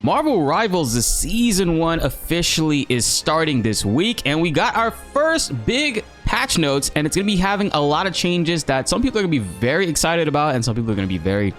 Marvel Rivals, the season 1 officially is starting this week, and we got our first big patch notes, and it's going to be having a lot of changes that some people are going to be very excited about, and some people are going to be very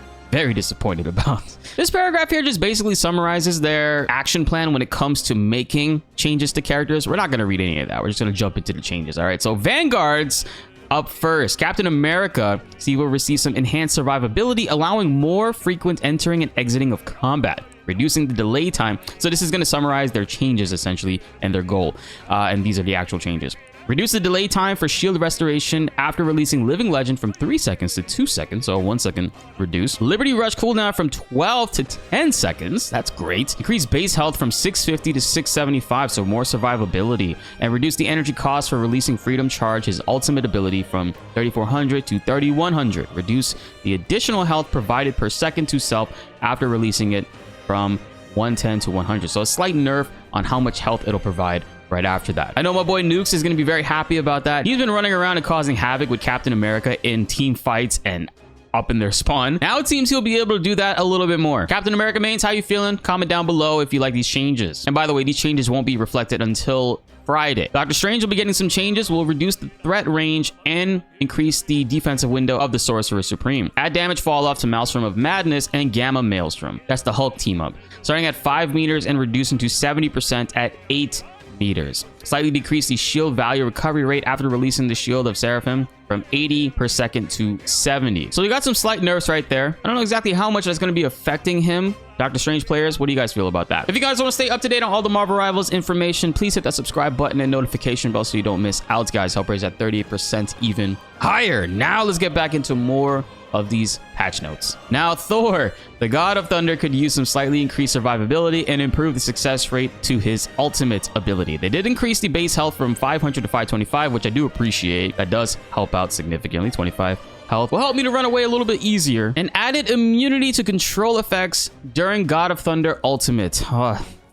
disappointed about. This paragraph here just basically summarizes their action plan when it comes to making changes to characters. We're not going to read any of that. We're just going to jump into the changes. All right, so Vanguards up first. Captain America, he will receive some enhanced survivability, allowing more frequent entering and exiting of combat, reducing the delay time. So this is going to summarize their changes essentially and their goal. And these are the actual changes. Reduce the delay time for shield restoration after releasing Living Legend from 3 seconds to 2 seconds, so 1 second reduced. Liberty Rush cooldown from 12 to 10 seconds, that's great. Increase base health from 650 to 675, so more survivability. And reduce the energy cost for releasing Freedom Charge, his ultimate ability, from 3400 to 3100. Reduce the additional health provided per second to self after releasing it from 110 to 100. So a slight nerf on how much health it'll provide right after that. I know my boy Nukes is going to be very happy about that. He's been running around and causing havoc with Captain America in team fights and up in their spawn. Now it seems he'll be able to do that a little bit more. Captain America mains, how you feeling? Comment down below if you like these changes. And by the way, these changes won't be reflected until Friday. Doctor Strange will be getting some changes. Will reduce the threat range and increase the defensive window of the Sorcerer Supreme. Add damage fall off to Maelstrom of Madness and Gamma Maelstrom. That's the Hulk team up. Starting at 5 meters and reducing to 70% at 8 meters. Slightly decrease the shield value recovery rate after releasing the Shield of Seraphim from 80 per second to 70. So we got some slight nerfs right there. I don't know exactly how much that's going to be affecting him. Doctor Strange players, what do you guys feel about that? If you guys want to stay up to date on all the Marvel Rivals information, please hit that subscribe button and notification bell so you don't miss out, guys. Help raise at 38% even higher. Now let's get back into more of these patch notes. Now Thor, the god of thunder, could use some slightly increased survivability and improve the success rate to his ultimate ability. They did increase the base health from 500 to 525, which I do appreciate. That does help out significantly. 25 health will help me to run away a little bit easier, and added immunity to control effects during God of Thunder ultimate.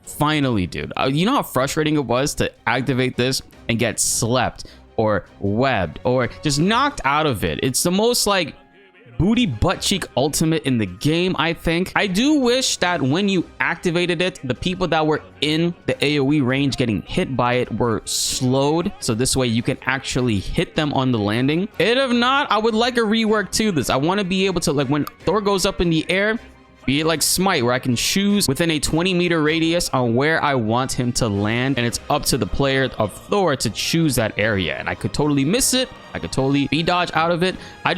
Finally, dude. You know how frustrating it was to activate this and get slept or webbed or just knocked out of it? It's the most like booty butt cheek ultimate in the game, I think. I do wish that when you activated it, the people that were in the AoE range getting hit by it were slowed, so this way you can actually hit them on the landing. And if not, I would like a rework to this. I want to be able to, like, when Thor goes up in the air, be it like Smite, where I can choose within a 20-meter radius on where I want him to land, and it's up to the player of Thor to choose that area. And I could totally miss it. I could totally dodge out of it. I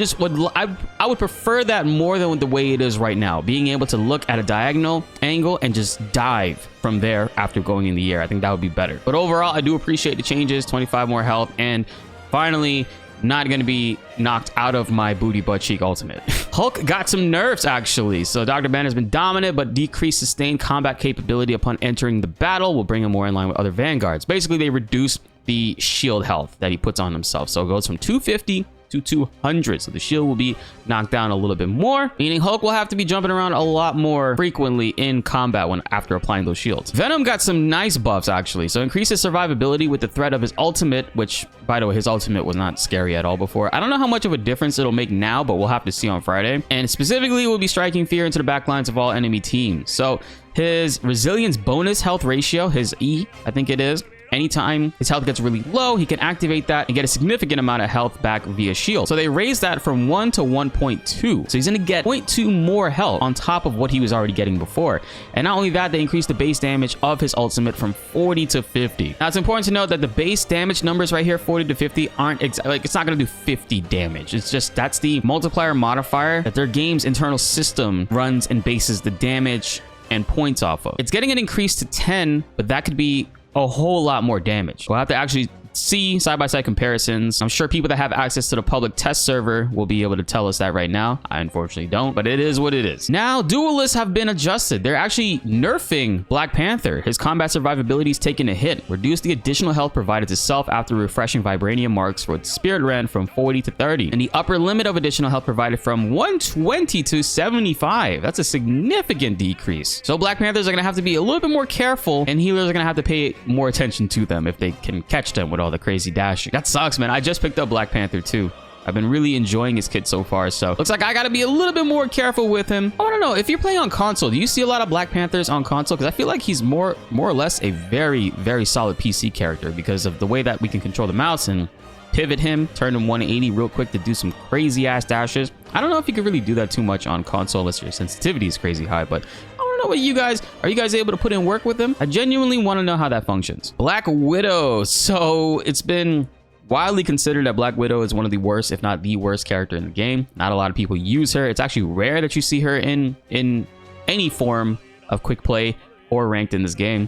would prefer that more than the way it is right now. Being able to look at a diagonal angle and just dive from there after going in the air. I think that would be better. But overall, I do appreciate the changes. 25 more health, and finally, not going to be knocked out of my booty butt cheek ultimate. Hulk got some nerfs actually. So Dr. Banner's been dominant, but decreased sustained combat capability upon entering the battle will bring him more in line with other Vanguards. Basically, they reduce the shield health that he puts on himself. So it goes from 250 to 200. So the shield will be knocked down a little bit more, meaning Hulk will have to be jumping around a lot more frequently in combat after applying those shields. Venom got some nice buffs actually. So increases survivability with the threat of his ultimate, which, by the way, his ultimate was not scary at all before. I don't know how much of a difference it'll make now, but we'll have to see on Friday. And specifically, will be striking fear into the backlines of all enemy teams. So his resilience bonus health ratio, his E, I think it is, anytime his health gets really low, he can activate that and get a significant amount of health back via shield. So they raised that from 1 to 1.2. So he's going to get 0.2 more health on top of what he was already getting before. And not only that, they increased the base damage of his ultimate from 40 to 50. Now, it's important to note that the base damage numbers right here, 40 to 50, aren't exactly, like, it's not going to do 50 damage. It's just, that's the multiplier modifier that their game's internal system runs and bases the damage and points off of. It's getting an increase to 10, but that could be a whole lot more damage. We'll have to actually see side-by-side comparisons. I'm sure people that have access to the public test server will be able to tell us that right now. I unfortunately don't, but it is what it is. Now, duelists have been adjusted. They're actually nerfing Black Panther. His combat survivability is taking a hit. Reduce the additional health provided to self after refreshing Vibranium marks with Spirit Rend from 40 to 30. And the upper limit of additional health provided from 120 to 75. That's a significant decrease. So Black Panthers are going to have to be a little bit more careful, and healers are going to have to pay more attention to them if they can catch them with all the crazy dashing. That sucks, man. I just picked up Black Panther too. I've been really enjoying his kit so far, so looks like I gotta be a little bit more careful with him. I don't know, if you're playing on console, do you see a lot of Black Panthers on console? Because I feel like he's more or less a very, very solid PC character because of the way that we can control the mouse and pivot him, turn him 180 real quick to do some crazy ass dashes. I don't know if you could really do that too much on console unless your sensitivity is crazy high, but I don't know what you guys, are you guys able to put in work with him? I genuinely want to know how that functions. Black Widow. So it's been widely considered that Black Widow is one of the worst, if not the worst character in the game. Not a lot of people use her. It's actually rare that you see her in any form of quick play or ranked in this game.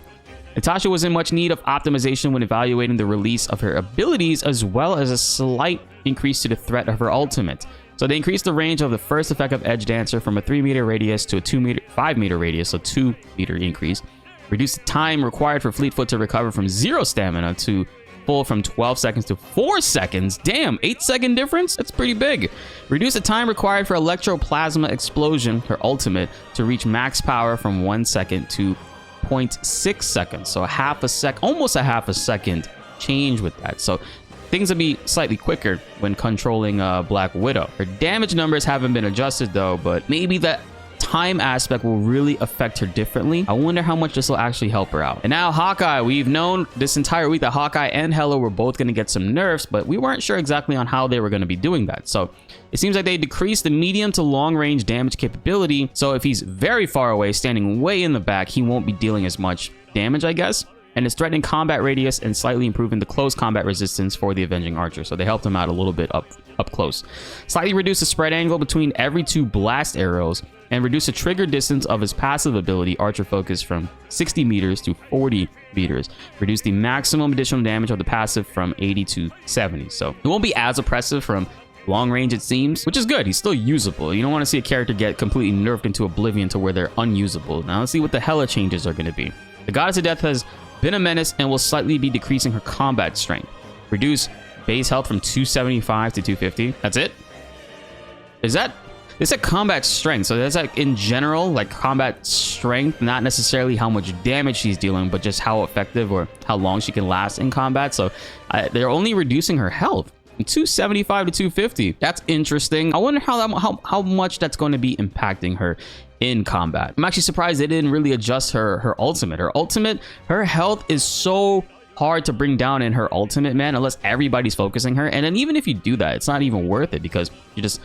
Natasha was in much need of optimization when evaluating the release of her abilities, as well as a slight increase to the threat of her ultimate. So they increased the range of the first effective Edge Dancer from a 3-meter radius to a 5-meter radius, so 2-meter increase. Reduced the time required for Fleetfoot to recover from 0 stamina to full from 12 seconds to 4 seconds. Damn, 8-second difference? That's pretty big. Reduce the time required for Electroplasma Explosion, her ultimate, to reach max power from 1 second to 0.6 seconds. So almost a half a second change with that. So things will be slightly quicker when controlling Black Widow. Her damage numbers haven't been adjusted though, but maybe that time aspect will really affect her differently. I wonder how much this will actually help her out. And now Hawkeye. We've known this entire week that Hawkeye and Hela were both going to get some nerfs, but we weren't sure exactly on how they were going to be doing that. So it seems like they decreased the medium to long range damage capability. So if he's very far away, standing way in the back, he won't be dealing as much damage, I guess. And it's threatening combat radius and slightly improving the close combat resistance for the Avenging Archer. So they helped him out a little bit up close. Slightly reduce the spread angle between every 2 blast arrows and reduce the trigger distance of his passive ability, Archer Focus, from 60 meters to 40 meters. Reduce the maximum additional damage of the passive from 80 to 70. So it won't be as oppressive from long range, it seems, which is good. He's still usable. You don't want to see a character get completely nerfed into oblivion to where they're unusable. Now let's see what the Hela changes are going to be. The Goddess of Death has been a menace and will slightly be decreasing her combat strength. Reduce base health from 275 to 250. That's it? It's a combat strength, so that's like in general, like combat strength, not necessarily how much damage she's dealing, but just how effective or how long she can last in combat. So they're only reducing her health from 275 to 250. That's interesting. I wonder how much that's going to be impacting her in combat. I'm actually surprised they didn't really adjust her ultimate. Her health is so hard to bring down in her ultimate, man, unless everybody's focusing her. And then even if you do that, it's not even worth it because you just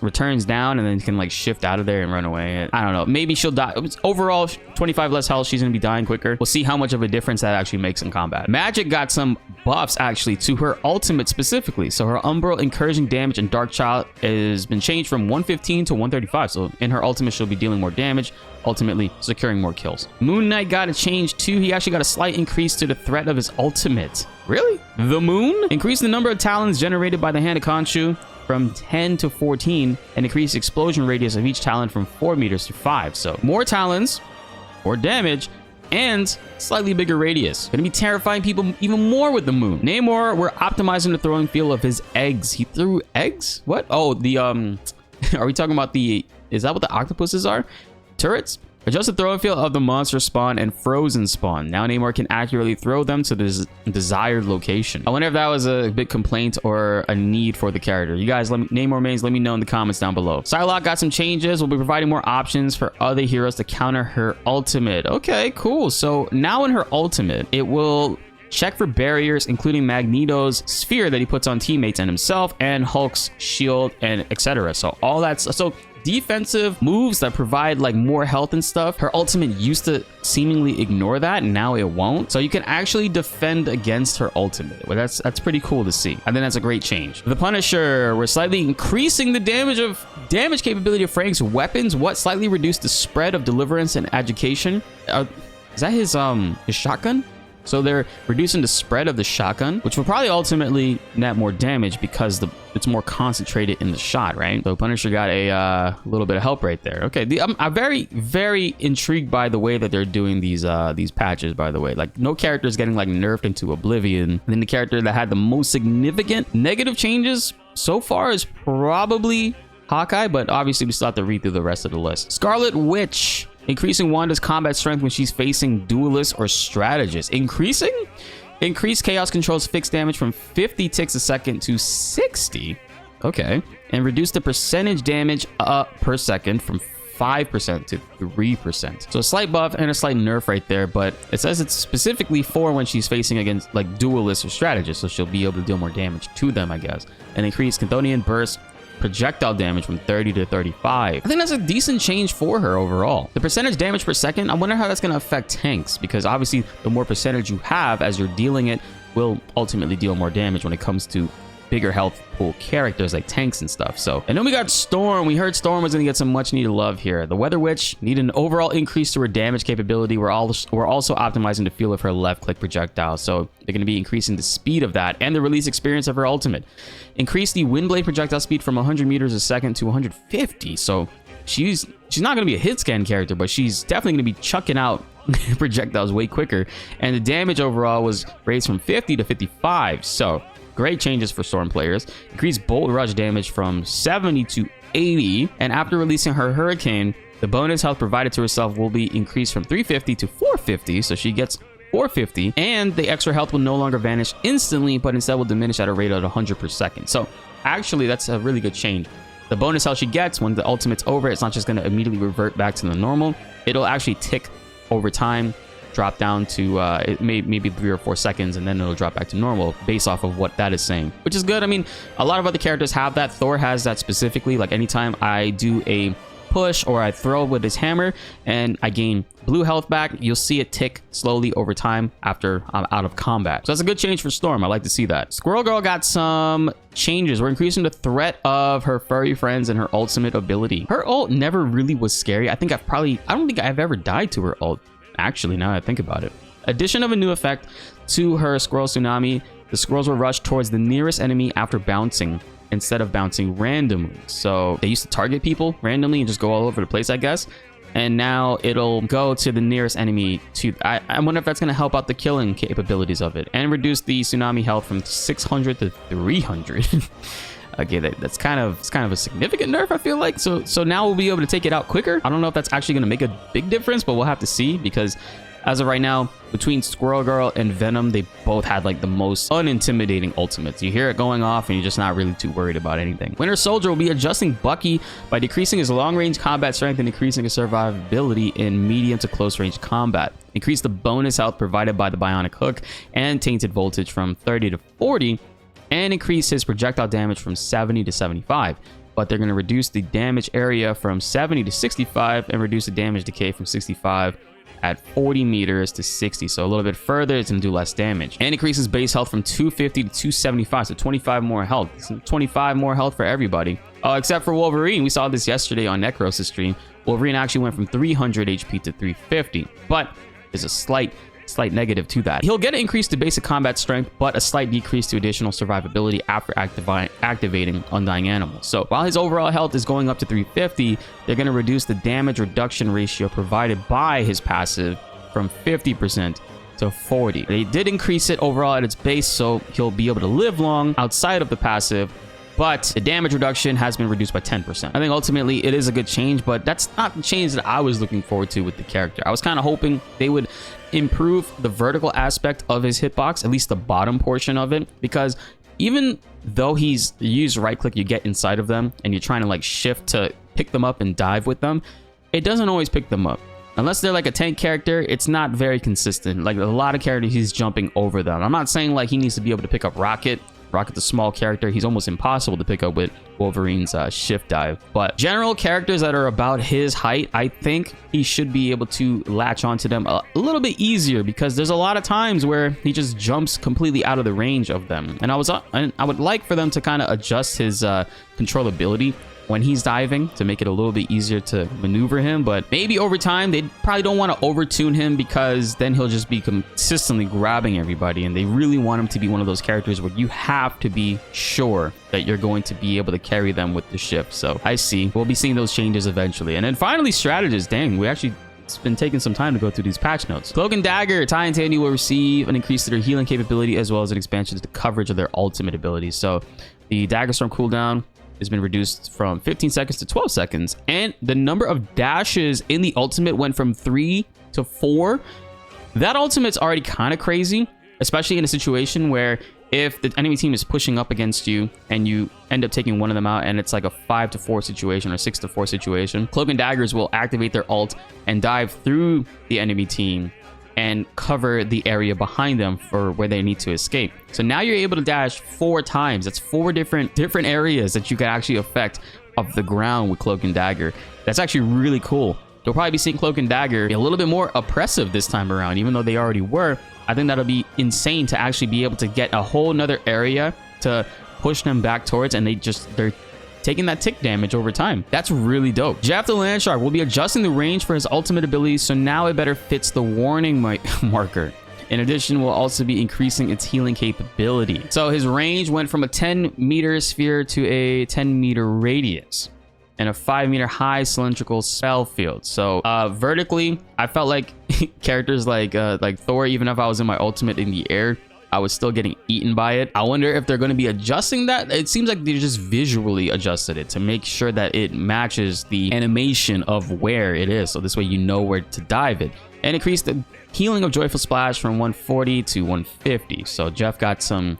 returns down and then can like shift out of there and run away. I don't know, maybe she'll die. Overall 25 less health, she's gonna be dying quicker. We'll see how much of a difference that actually makes in combat. Magick got some buffs actually to her ultimate specifically. So her Umbral Incursion damage and Dark Child has been changed from 115 to 135. So in her ultimate she'll be dealing more damage, ultimately securing more kills. Moon Knight got a change too. He actually got a slight increase to the threat of his ultimate. Really? The Moon? Increase the number of talons generated by the hand of Khonshu from 10 to 14 and increase the explosion radius of each talon from 4 meters to 5. So more talons, more damage, and slightly bigger radius. Gonna be terrifying people even more with the Moon. Namor, we're optimizing the throwing field of his eggs. He threw eggs? What? Oh, the are we talking about is that what the octopuses are? Turrets? Adjust the throwing field of the monster spawn and frozen spawn. Now Namor can accurately throw them to the desired location. I wonder if that was a big complaint or a need for the character. You guys, Namor mains, let me know in the comments down below. Psylocke got some changes. We'll be providing more options for other heroes to counter her ultimate. Okay, cool. So now in her ultimate, it will check for barriers, including Magneto's sphere that he puts on teammates and himself, and Hulk's shield, and etc. So all that's defensive moves that provide like more health and stuff. Her ultimate used to seemingly ignore that, and now it won't. So you can actually defend against her ultimate. Well, that's pretty cool to see. I think that's a great change. The Punisher, we're slightly increasing the damage capability of Frank's weapons. What slightly reduced the spread of deliverance and education. Is that his shotgun? So they're reducing the spread of the shotgun, which will probably ultimately net more damage because it's more concentrated in the shot, right? So Punisher got a little bit of help right there. Okay, I'm very, very intrigued by the way that they're doing these patches, by the way. Like, no character is getting like nerfed into oblivion. And then the character that had the most significant negative changes so far is probably Hawkeye, but obviously we still have to read through the rest of the list. Scarlet Witch. Increasing Wanda's combat strength when she's facing duelists or strategists. Increased Chaos Control's fixed damage from 50 ticks a second to 60. Okay. And reduce the percentage damage per second from 5% to 3%. So a slight buff and a slight nerf right there, but it says it's specifically for when she's facing against like duelists or strategists, so she'll be able to deal more damage to them, I guess. And increase Chthonian burst projectile damage from 30 to 35. I think that's a decent change for her overall. The percentage damage per second, I wonder how that's going to affect tanks, because obviously the more percentage you have as you're dealing it will ultimately deal more damage when it comes to bigger health pool characters like tanks and stuff. So, and then we got Storm. We heard Storm was going to get some much needed love here. The Weather Witch needed an overall increase to her damage capability. We're also optimizing the feel of her left click projectile, so they're going to be increasing the speed of that and the release experience of her ultimate. Increase the wind blade projectile speed from 100 meters a second to 150. So she's not going to be a hit scan character, but she's definitely going to be chucking out projectiles way quicker. And the damage overall was raised from 50 to 55. So great changes for Storm players. Increased Bolt Rush damage from 70 to 80. And after releasing her Hurricane, the bonus health provided to herself will be increased from 350 to 450. So she gets 450. And the extra health will no longer vanish instantly, but instead will diminish at a rate of 100 per second. So actually, that's a really good change. The bonus health she gets when the ultimate's over, it's not just going to immediately revert back to the normal. It'll actually tick over time, drop down to maybe 3 or 4 seconds, and then it'll drop back to normal based off of what that is saying, which is good. I mean, a lot of other characters have that. Thor has that specifically. Like anytime I do a push or I throw with his hammer and I gain blue health back, you'll see it tick slowly over time after I'm out of combat. So that's a good change for Storm. I like to see that. Squirrel Girl got some changes. We're increasing the threat of her furry friends and her ultimate ability. Her ult never really was scary. I don't think I've ever died to her ult, actually, now that I think about it. Addition of a new effect to her Squirrel Tsunami. The squirrels will rush towards the nearest enemy after bouncing, instead of bouncing randomly. So they used to target people randomly and just go all over the place, I guess. And now it'll go to the nearest enemy. I wonder if that's going to help out the killing capabilities of it and reduce the tsunami health from 600 to 300. Okay, that's kind of a significant nerf, I feel like. So now we'll be able to take it out quicker. I don't know if that's actually going to make a big difference, but we'll have to see, because as of right now, between Squirrel Girl and Venom, they both had like the most unintimidating ultimates. You hear it going off and you're just not really too worried about anything. Winter Soldier will be adjusting Bucky by decreasing his long-range combat strength and increasing his survivability in medium to close-range combat. Increase the bonus health provided by the Bionic Hook and Tainted Voltage from 30 to 40, and increase his projectile damage from 70 to 75. But they're going to reduce the damage area from 70 to 65 and reduce the damage decay from 65 at 40 meters to 60. So a little bit further, it's going to do less damage. And increases base health from 250 to 275. So 25 more health. It's 25 more health for everybody. Except for Wolverine. We saw this yesterday on Necros' stream. Wolverine actually went from 300 HP to 350. But there's a slight negative to that. He'll get an increase to basic combat strength, but a slight decrease to additional survivability after activating Undying Animal. So while his overall health is going up to 350, they're going to reduce the damage reduction ratio provided by his passive from 50% to 40. They did increase it overall at its base, so he'll be able to live long outside of the passive, but the damage reduction has been reduced by 10%. I think ultimately it is a good change, but that's not the change that I was looking forward to with the character. I was kind of hoping they would improve the vertical aspect of his hitbox, at least the bottom portion of it, because even though you use right click, you get inside of them and you're trying to like shift to pick them up and dive with them, it doesn't always pick them up. Unless they're like a tank character, it's not very consistent. Like a lot of characters, he's jumping over them. I'm not saying like he needs to be able to pick up Rocket. Rocket's a small character. He's almost impossible to pick up with Wolverine's shift dive. But general characters that are about his height, I think he should be able to latch onto them a little bit easier, because there's a lot of times where he just jumps completely out of the range of them. And I would like for them to kind of adjust his controllability when he's diving to make it a little bit easier to maneuver him. But maybe over time, they probably don't want to overtune him, because then he'll just be consistently grabbing everybody. And they really want him to be one of those characters where you have to be sure that you're going to be able to carry them with the shift. So I see. We'll be seeing those changes eventually. And then finally, strategists. Dang, it's been taking some time to go through these patch notes. Cloak and Dagger, Ty and Tandy will receive an increase to their healing capability, as well as an expansion to the coverage of their ultimate abilities. So the Dagger Storm cooldown has been reduced from 15 seconds to 12 seconds. And the number of dashes in the ultimate went from 3 to 4. That ultimate's already kind of crazy, especially in a situation where if the enemy team is pushing up against you and you end up taking one of them out and it's like a 5-4 situation or 6-4 situation, Cloak and Daggers will activate their ult and dive through the enemy team and cover the area behind them for where they need to escape. So now you're able to dash 4 times. That's 4 different areas that you can actually affect of the ground with Cloak and Dagger. That's actually really cool. You'll probably be seeing Cloak and Dagger be a little bit more oppressive this time around, even though they already were. I think that'll be insane to actually be able to get a whole nother area to push them back towards, and they're taking that tick damage over time. That's really dope. Jeff the Landshark will be adjusting the range for his ultimate abilities, so now it better fits the warning marker. In addition, we'll also be increasing its healing capability. So his range went from a 10-meter sphere to a 10-meter radius and a 5-meter high cylindrical spell field. So vertically, I felt like characters like Thor, even if I was in my ultimate in the air, I was still getting eaten by it. I wonder if they're going to be adjusting that. It seems like they just visually adjusted it to make sure that it matches the animation of where it is. So this way you know where to dive it. And increase the healing of Joyful Splash from 140 to 150. So Jeff got some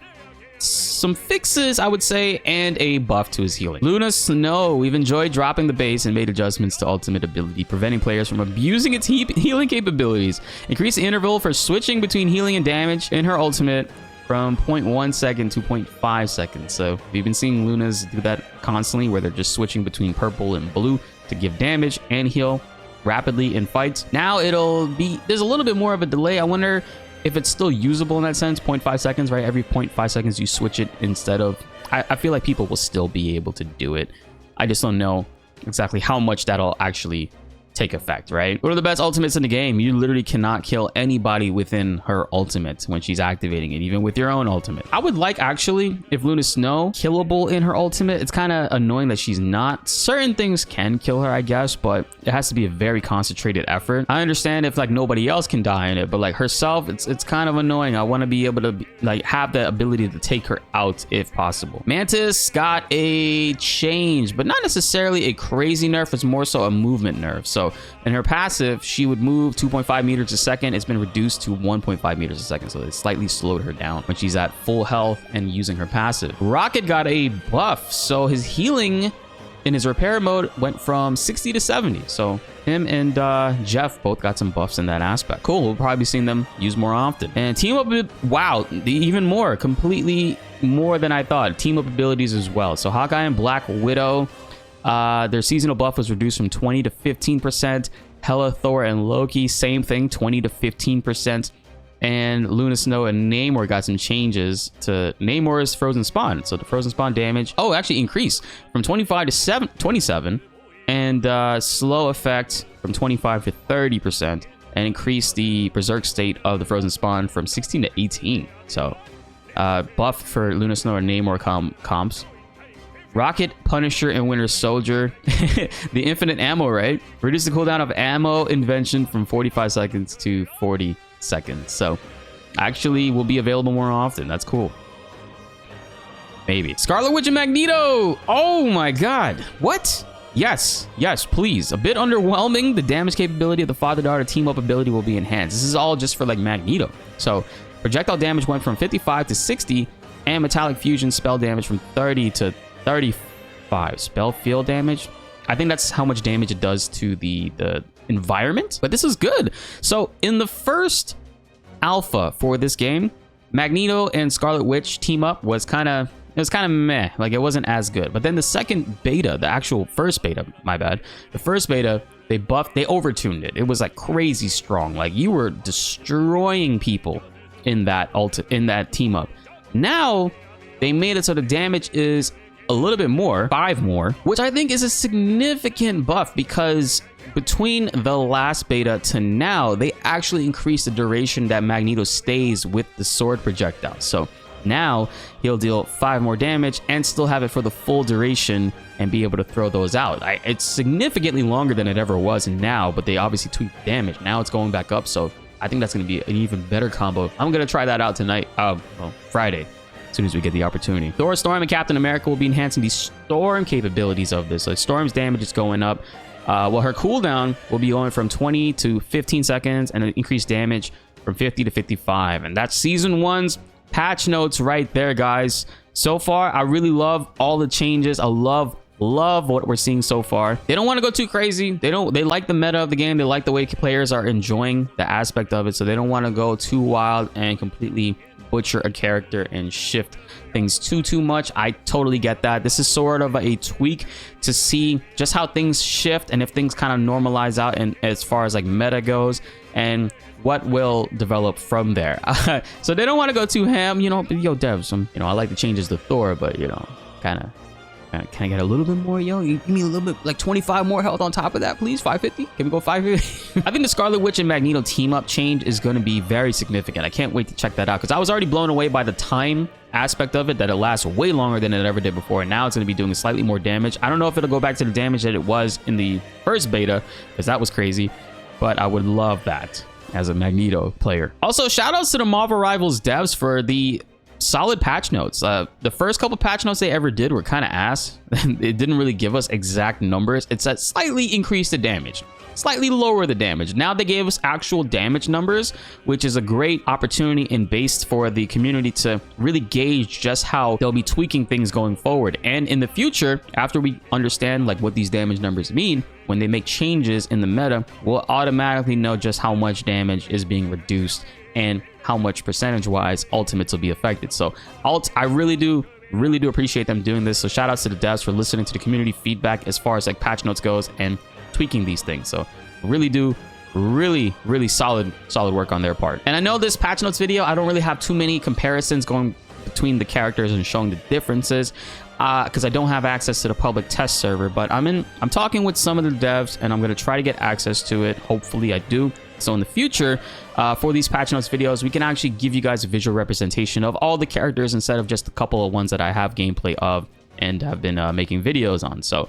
fixes, I would say, and a buff to his healing. Luna Snow, we've enjoyed dropping the base and made adjustments to ultimate ability, preventing players from abusing its healing capabilities. Increase the interval for switching between healing and damage in her ultimate from 0.1 second to 0.5 seconds. So we've been seeing Lunas do that constantly, where they're just switching between purple and blue to give damage and heal rapidly in fights. Now there's a little bit more of a delay. I wonder if it's still usable in that sense. 0.5 seconds, right? Every 0.5 seconds you switch it instead of... I feel like people will still be able to do it. I just don't know exactly how much that'll actually take effect, right? One of the best ultimates in the game. You literally cannot kill anybody within her ultimate when she's activating it, even with your own ultimate. I would like, actually, if Luna Snow killable in her ultimate. It's kind of annoying that she's not. Certain things can kill her, I guess, but it has to be a very concentrated effort. I understand if like nobody else can die in it, but like herself, it's kind of annoying. I want to be able to like have the ability to take her out if possible. Mantis got a change, but not necessarily a crazy nerf. It's more so a movement nerf. So in her passive, she would move 2.5 meters a second. It's been reduced to 1.5 meters a second, so it slightly slowed her down when she's at full health and using her passive. Rocket got a buff, so his healing in his repair mode went from 60 to 70. So him and Jeff both got some buffs in that aspect. Cool, we'll probably be seeing them used more often. And team up, wow, even more, completely more than I thought. Team up abilities as well. So Hawkeye and Black Widow, their seasonal buff was reduced from 20 to 15%. Hela, Thor, and Loki, same thing, 20 to 15%. And Luna Snow and Namor got some changes to Namor's Frozen Spawn. So the Frozen Spawn damage, actually increased from 25 to 27. And slow effect from 25 to 30%. And increased the Berserk state of the Frozen Spawn from 16 to 18. So buff for Luna Snow and Namor comps. Rocket, Punisher, and Winter Soldier. The infinite ammo, right? Reduce the cooldown of ammo invention from 45 seconds to 40 seconds. So actually will be available more often. That's cool. Maybe. Scarlet Witch and Magneto. Oh my god. What? Yes, please. A bit underwhelming. The damage capability of the father-daughter team-up ability will be enhanced. This is all just for like Magneto. So projectile damage went from 55 to 60, and metallic fusion spell damage from 30 to 35. Spell field damage, I think that's how much damage it does to the environment, but this is good. So in the first alpha for this game, Magneto and Scarlet Witch team up was kind of meh, like it wasn't as good. But then the second beta, the actual first beta, my bad, the first beta, they overtuned it. It was like crazy strong, like you were destroying people in that team up. Now they made it so the damage is a little bit more, 5 more, which I think is a significant buff, because between the last beta to now, they actually increased the duration that Magneto stays with the sword projectile. So now he'll deal 5 more damage and still have it for the full duration and be able to throw those out. It's significantly longer than it ever was now, but they obviously tweaked damage. Now it's going back up, so I think that's going to be an even better combo. I'm going to try that out tonight, Friday, as soon as we get the opportunity. Thor, Storm, and Captain America will be enhancing the storm capabilities of this. So Storm's damage is going up. Well, her cooldown will be going from 20 to 15 seconds, and an increased damage from 50 to 55. And that's Season 1's patch notes right there, guys. So far, I really love all the changes. I love what we're seeing so far. They don't want to go too crazy. They like the meta of the game. They like the way players are enjoying the aspect of it, so they don't want to go too wild and completely butcher a character and shift things too much. I totally get that. This is sort of a tweak to see just how things shift and if things kind of normalize out, and as far as like meta goes, and what will develop from there. So they don't want to go too ham, you know. But yo, devs, you know, I like the changes to Thor, but you know, kind of can I get a little bit more? Yo, you give me a little bit, like 25 more health on top of that, please. 550? Can we go 550? I think the Scarlet Witch and Magneto team up change is going to be very significant. I can't wait to check that out, because I was already blown away by the time aspect of it, that it lasts way longer than it ever did before, and now it's going to be doing slightly more damage. I don't know if it'll go back to the damage that it was in the first beta, because that was crazy, but I would love that as a Magneto player. Also, shout outs to the Marvel Rivals devs for the solid patch notes. The first couple patch notes they ever did were kind of ass. It didn't really give us exact numbers. It said slightly increase the damage, slightly lower the damage. Now they gave us actual damage numbers, which is a great opportunity and base for the community to really gauge just how they'll be tweaking things going forward. And in the future, after we understand like what these damage numbers mean, when they make changes in the meta, we'll automatically know just how much damage is being reduced and how much percentage wise ultimates will be affected. So I really do appreciate them doing this. So shout outs to the devs for listening to the community feedback as far as like patch notes goes and tweaking these things. So really solid work on their part. And I know this patch notes video, I don't really have too many comparisons going between the characters and showing the differences, because I don't have access to the public test server, but I'm talking with some of the devs, and I'm going to try to get access to it. Hopefully I do. So in the future, for these patch notes videos, we can actually give you guys a visual representation of all the characters instead of just a couple of ones that I have gameplay of and have been making videos on. So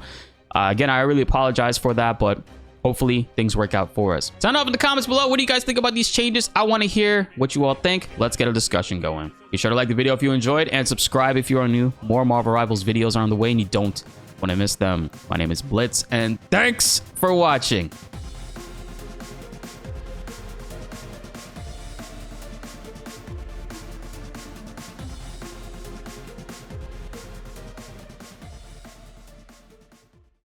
again, I really apologize for that, but hopefully things work out for us. Sound off in the comments below. What do you guys think about these changes? I want to hear what you all think. Let's get a discussion going. Be sure to like the video if you enjoyed, and subscribe if you are new. More Marvel Rivals videos are on the way and you don't want to miss them. My name is BltzZ, and thanks for watching.